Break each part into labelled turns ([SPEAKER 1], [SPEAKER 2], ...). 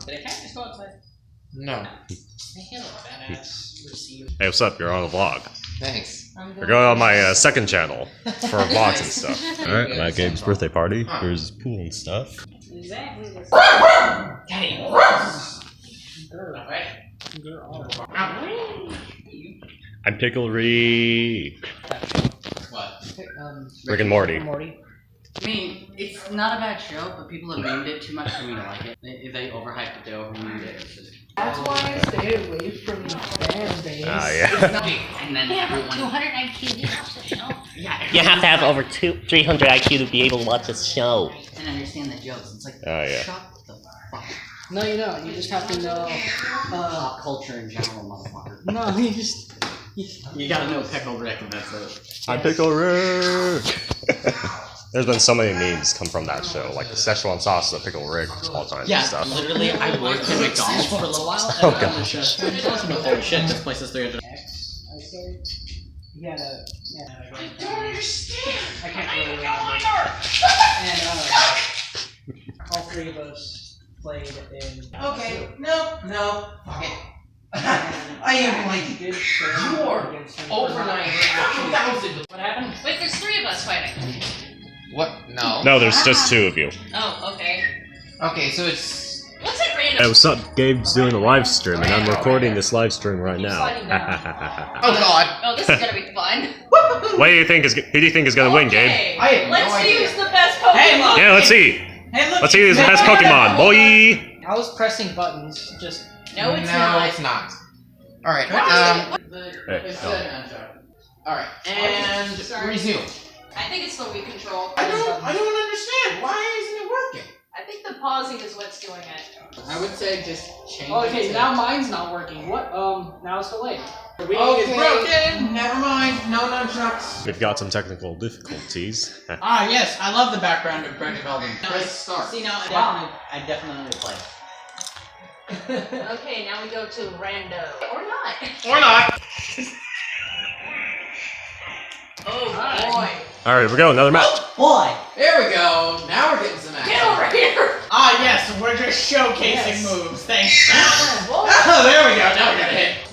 [SPEAKER 1] Did I just go outside?
[SPEAKER 2] No.
[SPEAKER 3] Hey, what's up? You're on a vlog.
[SPEAKER 2] Thanks.
[SPEAKER 3] We're going on my second channel for vlogs and stuff. Alright, I'm at Gabe's birthday party. There's pool and stuff.
[SPEAKER 1] Exactly the same.
[SPEAKER 3] I'm Pickle Rick.
[SPEAKER 2] What?
[SPEAKER 3] Rick and Morty.
[SPEAKER 1] I mean, it's not a bad show, but people have memed it too much for me to like it. They overhyped it, they over-memed it. It's just...
[SPEAKER 4] That's why I stay away from the fan base.
[SPEAKER 3] Ah, yeah.
[SPEAKER 1] And then everyone...
[SPEAKER 4] 200 IQ to watch the show.
[SPEAKER 1] Yeah,
[SPEAKER 5] You have to have over 300 IQ to be able to watch this show.
[SPEAKER 1] and understand the jokes. It's like,
[SPEAKER 3] yeah.
[SPEAKER 1] shut the fuck up.
[SPEAKER 4] No, you don't. You just have to know.
[SPEAKER 1] Pop culture in general, motherfucker.
[SPEAKER 4] No, you just.
[SPEAKER 1] You gotta know Pickle Rick, and that's it.
[SPEAKER 3] I'm Pickle Rick. There's been so many memes come from that show, like the Szechuan sauce, the Pickle Rick, all kinds
[SPEAKER 1] Yeah,
[SPEAKER 3] of stuff.
[SPEAKER 1] literally, I worked at McDonald's for a little while.
[SPEAKER 3] Oh,
[SPEAKER 1] And
[SPEAKER 3] gosh.
[SPEAKER 1] holy shit, this place is 300.
[SPEAKER 4] I say. He had a. Yeah,
[SPEAKER 6] I don't understand.
[SPEAKER 4] I can't really remember. And all three of us played in.
[SPEAKER 2] Okay, no, fuck it. I am like
[SPEAKER 4] Good show
[SPEAKER 2] More
[SPEAKER 4] against him.
[SPEAKER 2] overnight 1,000.
[SPEAKER 1] What happened?
[SPEAKER 6] Wait, there's 3 of us fighting.
[SPEAKER 2] What? No.
[SPEAKER 3] No, there's just 2 of you.
[SPEAKER 6] Oh, okay.
[SPEAKER 2] Okay, so it's.
[SPEAKER 6] What's it random?
[SPEAKER 3] Hey, what's up? Gabe's doing a live stream, and I'm recording this live stream right now.
[SPEAKER 2] Oh god.
[SPEAKER 6] Oh, this is gonna be fun.
[SPEAKER 3] What do you think is? Who do you think is gonna win, Gabe?
[SPEAKER 6] Okay.
[SPEAKER 2] I have no
[SPEAKER 6] Let's see
[SPEAKER 2] idea.
[SPEAKER 6] who's the best Pokemon.
[SPEAKER 3] Yeah, let's see.
[SPEAKER 4] Hey, look.
[SPEAKER 3] Let's see who's the best Pokemon, boy.
[SPEAKER 4] I was pressing buttons. Just.
[SPEAKER 6] No, it's
[SPEAKER 2] no,
[SPEAKER 6] not.
[SPEAKER 2] it's not. Alright,
[SPEAKER 3] Hey,
[SPEAKER 2] Alright, and
[SPEAKER 6] Sorry.
[SPEAKER 2] resume.
[SPEAKER 6] I think it's the Wii control.
[SPEAKER 2] I don't understand. Why isn't it working?
[SPEAKER 6] I think the pausing is what's doing it.
[SPEAKER 1] I would say just change
[SPEAKER 4] Okay,
[SPEAKER 1] it.
[SPEAKER 4] now mine's not working. What? Now it's delayed. The Wii is
[SPEAKER 2] Okay,
[SPEAKER 4] broken.
[SPEAKER 2] never mind. No nunchucks.
[SPEAKER 3] We've got some technical difficulties.
[SPEAKER 1] Ah, yes, I love the background of Brenda Golden.
[SPEAKER 2] Press start.
[SPEAKER 1] See, now I definitely play.
[SPEAKER 6] Okay, now we go to rando. Or not.
[SPEAKER 2] Or not.
[SPEAKER 6] Oh
[SPEAKER 4] Alright.
[SPEAKER 6] boy.
[SPEAKER 3] All right, here we go. Another match.
[SPEAKER 1] Boy!
[SPEAKER 2] There we go. Now we're getting some action.
[SPEAKER 6] Get over here.
[SPEAKER 1] Ah, yes, we're just showcasing
[SPEAKER 4] Yes.
[SPEAKER 1] moves. Thanks.
[SPEAKER 6] Whoa.
[SPEAKER 2] Oh, there we go. Now we got a hit.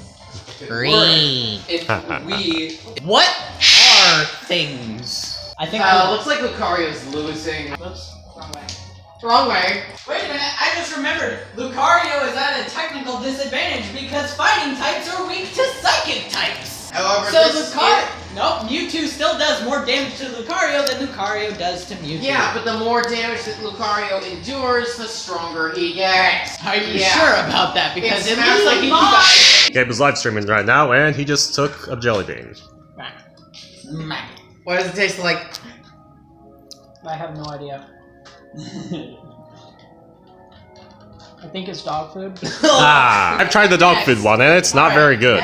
[SPEAKER 5] Green.
[SPEAKER 2] If we.
[SPEAKER 1] What are things? I think
[SPEAKER 2] Looks like Lucario's losing.
[SPEAKER 1] Whoops, wrong way.
[SPEAKER 2] Wrong way.
[SPEAKER 1] Wait a minute, I just remembered. Lucario is at a technical disadvantage because fighting types are weak to psychic types.
[SPEAKER 2] However,
[SPEAKER 1] So
[SPEAKER 2] this
[SPEAKER 1] Lucario... Nope, Mewtwo still does more damage to Lucario than Lucario does to Mewtwo.
[SPEAKER 2] Yeah, but the more damage that Lucario endures, the stronger he gets.
[SPEAKER 1] Are you
[SPEAKER 2] Yeah.
[SPEAKER 1] sure about that? Because
[SPEAKER 2] It's
[SPEAKER 1] it looks like he
[SPEAKER 2] fine.
[SPEAKER 3] Gabe is live streaming right now, and he just took a jelly bean.
[SPEAKER 1] Smack.
[SPEAKER 2] What does it taste like?
[SPEAKER 4] I have no idea. I think it's dog food.
[SPEAKER 3] Ah, I've tried the dog food one, and it's not very good.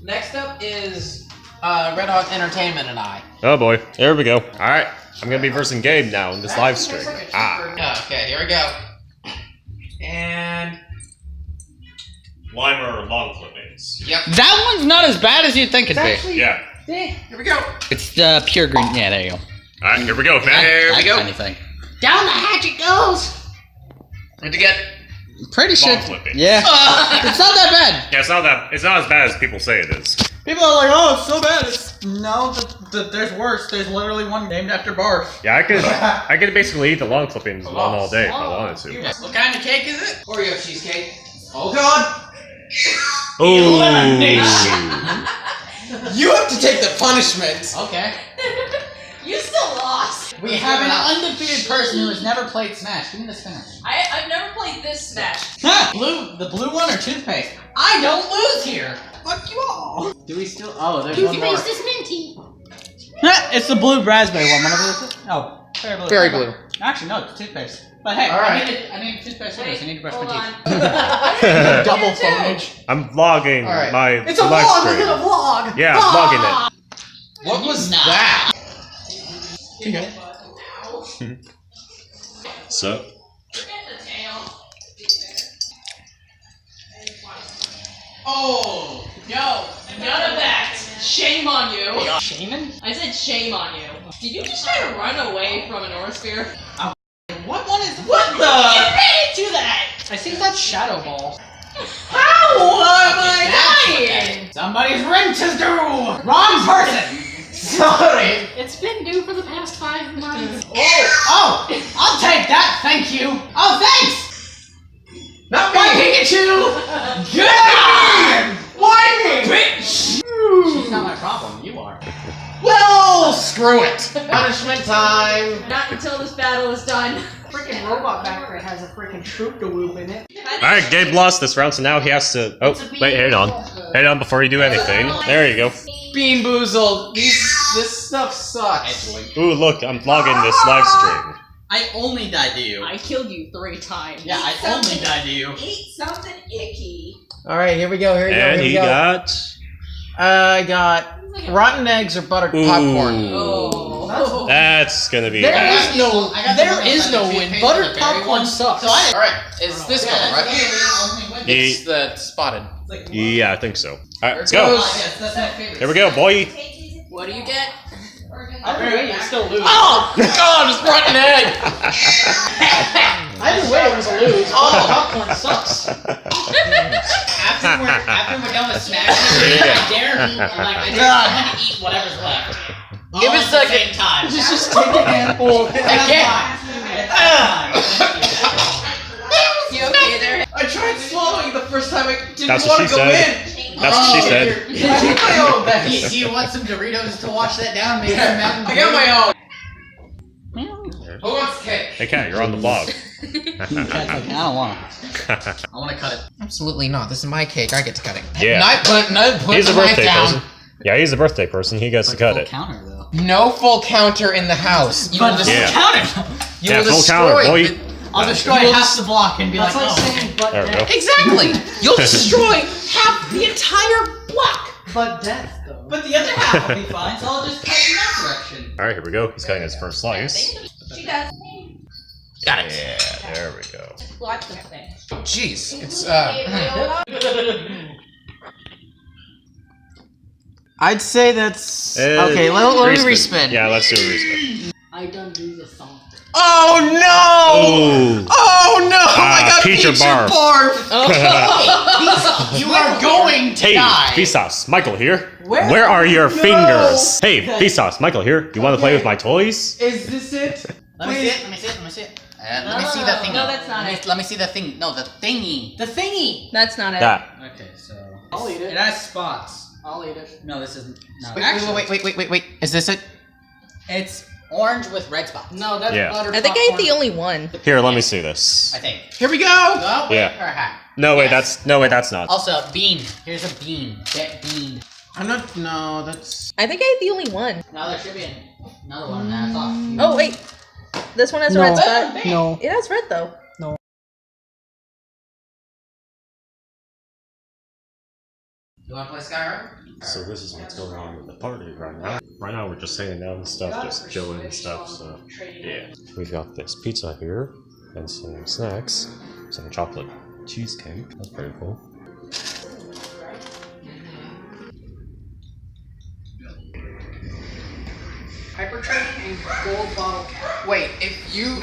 [SPEAKER 2] Next up is Red Hawk Entertainment and I.
[SPEAKER 3] Oh boy, there we go. All right, I'm gonna be versing Gabe now in this live stream.
[SPEAKER 2] Okay, here we go. And
[SPEAKER 3] Limer long clippings.
[SPEAKER 2] yep.
[SPEAKER 1] That one's not as bad as you'd think it'd be.
[SPEAKER 4] Actually,
[SPEAKER 3] Yeah.
[SPEAKER 2] Here we go.
[SPEAKER 1] It's the pure green. Yeah, there you go.
[SPEAKER 3] All right, here we go, man.
[SPEAKER 2] There we go.
[SPEAKER 1] Anything.
[SPEAKER 4] down the hatch it goes.
[SPEAKER 2] What'd you get?
[SPEAKER 1] Pretty sure.
[SPEAKER 3] Long clipping.
[SPEAKER 1] Yeah. It's not that bad.
[SPEAKER 3] Yeah, it's not as bad as people say it is.
[SPEAKER 1] People are like, oh, it's so bad. No, there's worse. There's literally one named after Barf.
[SPEAKER 3] Yeah, I could basically eat the long clippings one all day if I wanted to.
[SPEAKER 1] What kind of cake is it?
[SPEAKER 2] Oreo cheesecake. Oh god.
[SPEAKER 3] Oh.
[SPEAKER 2] You have to take the punishment.
[SPEAKER 1] Okay.
[SPEAKER 6] You still lost.
[SPEAKER 1] We have an undefeated person who has never played Smash. Give me the spinner.
[SPEAKER 6] I've never played this Smash.
[SPEAKER 1] The blue one or toothpaste? I don't lose here. Fuck you all. Do we still? Oh, there's one more.
[SPEAKER 4] is minty.
[SPEAKER 1] It's the blue raspberry one. Whatever this is. Oh,
[SPEAKER 2] Very blue.
[SPEAKER 1] Actually, no, it's toothpaste. But hey,
[SPEAKER 2] Alright.
[SPEAKER 1] I need toothpaste anyways. I need to brush
[SPEAKER 6] Hold
[SPEAKER 1] my
[SPEAKER 6] on.
[SPEAKER 1] teeth. Double phonage.
[SPEAKER 3] I'm vlogging
[SPEAKER 2] All right.
[SPEAKER 3] my
[SPEAKER 4] It's a
[SPEAKER 3] live
[SPEAKER 4] vlog
[SPEAKER 3] stream.
[SPEAKER 4] within a vlog.
[SPEAKER 3] Yeah, I'm vlogging it.
[SPEAKER 2] What was
[SPEAKER 1] Nah.
[SPEAKER 2] that?
[SPEAKER 3] So,
[SPEAKER 6] Get the tail.
[SPEAKER 1] Oh.
[SPEAKER 6] No, none of that. Shame on you.
[SPEAKER 1] Shaman?
[SPEAKER 6] I said shame on you. Did you just try to run away from an Orisphere?
[SPEAKER 1] What one is?
[SPEAKER 6] What the? Get ready to that.
[SPEAKER 4] I think that's Shadow Ball.
[SPEAKER 1] How am I
[SPEAKER 2] That's
[SPEAKER 1] dying? Somebody's rent is due! Wrong person! Sorry!
[SPEAKER 4] It's been due for the past 5 months.
[SPEAKER 1] Oh! I'll take that, thank you! Oh, thanks!
[SPEAKER 2] Not
[SPEAKER 1] My
[SPEAKER 2] me!
[SPEAKER 1] Pikachu! Good! Why me? Bitch!
[SPEAKER 4] She's not my problem, you are.
[SPEAKER 2] Well, screw it. Punishment time.
[SPEAKER 6] Not until this battle is done.
[SPEAKER 4] Freaking robot back there has a freaking troop de whoop in it.
[SPEAKER 3] Alright, Gabe lost this round, so now he has to. Oh, wait, hang on. Hang on before you do anything. There you go.
[SPEAKER 2] Bean boozled. This stuff sucks.
[SPEAKER 3] Ooh, look, I'm vlogging this live stream.
[SPEAKER 1] I only died to you.
[SPEAKER 6] I killed you 3 times.
[SPEAKER 1] Yeah, I only died to you.
[SPEAKER 6] Eat something icky.
[SPEAKER 2] All right, here we go. Here we go.
[SPEAKER 3] And
[SPEAKER 2] Here we
[SPEAKER 3] he
[SPEAKER 2] go.
[SPEAKER 3] got.
[SPEAKER 2] I got rotten eggs or buttered popcorn.
[SPEAKER 6] Oh.
[SPEAKER 3] That's gonna be.
[SPEAKER 4] There
[SPEAKER 3] bad.
[SPEAKER 4] is no win. Buttered popcorn sucks.
[SPEAKER 2] All right, it's this one, right?
[SPEAKER 3] Ye-
[SPEAKER 2] It's the spotted.
[SPEAKER 3] Yeah, I think so. Alright, let's go.
[SPEAKER 1] Oh, yes, that's my favorite.
[SPEAKER 3] Here we go, boy.
[SPEAKER 6] What do you get?
[SPEAKER 4] Either way, you still lose.
[SPEAKER 2] Oh God, it's rotten egg.
[SPEAKER 4] Either way, it was a lose. Buttered popcorn sucks.
[SPEAKER 1] After we're done with smashing, I dare I'm like, I dare someone to eat whatever's left.
[SPEAKER 2] Give
[SPEAKER 1] All
[SPEAKER 2] it a
[SPEAKER 1] at the
[SPEAKER 2] second.
[SPEAKER 1] same time.
[SPEAKER 4] Just take a handful.
[SPEAKER 2] Again.
[SPEAKER 6] You okay there?
[SPEAKER 2] I tried swallowing the first time. I didn't
[SPEAKER 3] That's what
[SPEAKER 2] want
[SPEAKER 3] she
[SPEAKER 2] to go
[SPEAKER 3] said.
[SPEAKER 2] in.
[SPEAKER 3] That's what she said.
[SPEAKER 2] I took my own best.
[SPEAKER 1] Do you want some Doritos to wash that down? Maybe some Mountain
[SPEAKER 2] I got
[SPEAKER 1] Dew?
[SPEAKER 2] my own. Who wants cake?
[SPEAKER 3] Hey, Cat, you're on the vlog.
[SPEAKER 1] I don't want to. I want to cut it.
[SPEAKER 2] Absolutely not. This is my cake. I get to cut it.
[SPEAKER 3] Yeah.
[SPEAKER 2] No, put
[SPEAKER 3] He's a
[SPEAKER 2] the knife
[SPEAKER 3] birthday
[SPEAKER 2] down.
[SPEAKER 3] person. Yeah, he's a birthday person. He gets to cut it.
[SPEAKER 1] Counter though.
[SPEAKER 2] No full counter in the house. You will
[SPEAKER 3] Yeah.
[SPEAKER 1] Counter.
[SPEAKER 2] You
[SPEAKER 3] Yeah,
[SPEAKER 2] will
[SPEAKER 3] full
[SPEAKER 2] destroy
[SPEAKER 3] counter, boy.
[SPEAKER 2] the-
[SPEAKER 1] I'll destroy half the block and be
[SPEAKER 4] That's
[SPEAKER 1] like,
[SPEAKER 4] like
[SPEAKER 1] oh.
[SPEAKER 4] saying butt
[SPEAKER 3] There we go.
[SPEAKER 4] death.
[SPEAKER 2] Exactly. You'll destroy half the entire block.
[SPEAKER 4] Butt death, though.
[SPEAKER 1] But the other half will be fine, so I'll just cut in that direction.
[SPEAKER 3] Alright, here we go. He's cutting his first slice.
[SPEAKER 6] She does.
[SPEAKER 2] Got it.
[SPEAKER 3] Yeah, there we go.
[SPEAKER 6] Watch the thing.
[SPEAKER 2] Jeez, it's I'd say that's okay. Let me respin.
[SPEAKER 3] Yeah, let's do a respin.
[SPEAKER 4] I done do the song.
[SPEAKER 2] Oh no!
[SPEAKER 3] Oh!
[SPEAKER 2] Oh no! I got
[SPEAKER 3] Peach or barf.
[SPEAKER 1] You are going to
[SPEAKER 3] Hey,
[SPEAKER 1] die.
[SPEAKER 3] Vsauce, Michael here. Where are your fingers? Hey, Vsauce, Michael here. You want to play with my toys?
[SPEAKER 2] Is this it?
[SPEAKER 1] Let me see it. Let me see it. Let me see it. Let me see the thingy.
[SPEAKER 6] No, that's not it.
[SPEAKER 1] Let me see the thing. No, the thingy. The thingy.
[SPEAKER 6] That's not it.
[SPEAKER 3] That.
[SPEAKER 1] Okay, so
[SPEAKER 4] I'll eat it.
[SPEAKER 1] it has spots.
[SPEAKER 4] I'll eat it.
[SPEAKER 1] No, this isn't. No,
[SPEAKER 2] Wait. Is this it?
[SPEAKER 1] It's orange with red spots.
[SPEAKER 4] No, that's
[SPEAKER 3] Yeah.
[SPEAKER 4] buttered
[SPEAKER 6] I think I ate
[SPEAKER 4] popcorn.
[SPEAKER 6] the only one.
[SPEAKER 3] Here, let me see this.
[SPEAKER 1] I think.
[SPEAKER 2] Here we go.
[SPEAKER 1] Oh, wait,
[SPEAKER 3] Yeah.
[SPEAKER 1] or a hat.
[SPEAKER 3] No, wait,
[SPEAKER 1] Yes.
[SPEAKER 3] that's not.
[SPEAKER 1] Also, bean. Here's a bean. Get bean.
[SPEAKER 2] I'm not. No, that's.
[SPEAKER 6] I think I ate the only one.
[SPEAKER 1] Now there should be another one. That's off.
[SPEAKER 6] Oh wait, this one has a
[SPEAKER 4] No.
[SPEAKER 6] red spot.
[SPEAKER 4] No.
[SPEAKER 6] It has red though.
[SPEAKER 1] You want to play Skyrim?
[SPEAKER 3] So this is what's going on with the party right now. Right now we're just hanging out and stuff, just chilling and stuff, so yeah. We've got this pizza here, and some snacks, some chocolate cheesecake, that's pretty cool.
[SPEAKER 4] Hyper training and gold bottle cap.
[SPEAKER 2] Wait, if you.